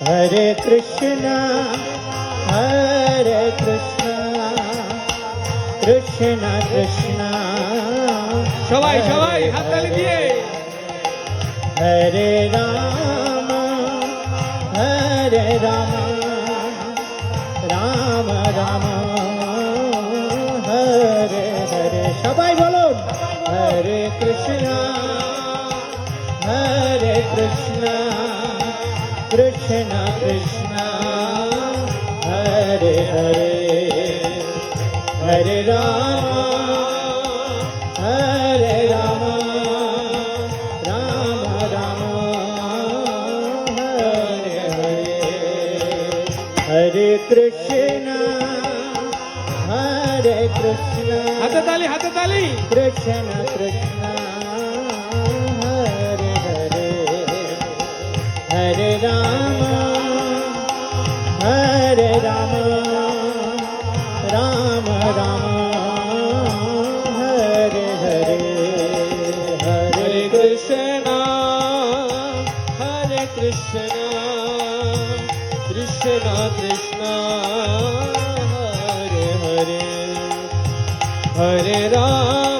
हरे कृष्णा कृष्णा कृष्णा সবাই সবাই হাততালি দিয়ে हरे राम राम राम हरे हरे सबाई बोलो हरे कृष्णा कृष्णा कृष्णा हरे हरे हरे राम राम राम हरे हरे हरे कृष्णा হাততালি হাততালি कृष्ण कृष्ण हरे हरे हरे राम राम राम हरे हरे हरे कृष्णा हरे कृष्णा कृष्णा कृष्णा हरे हरे हरे राम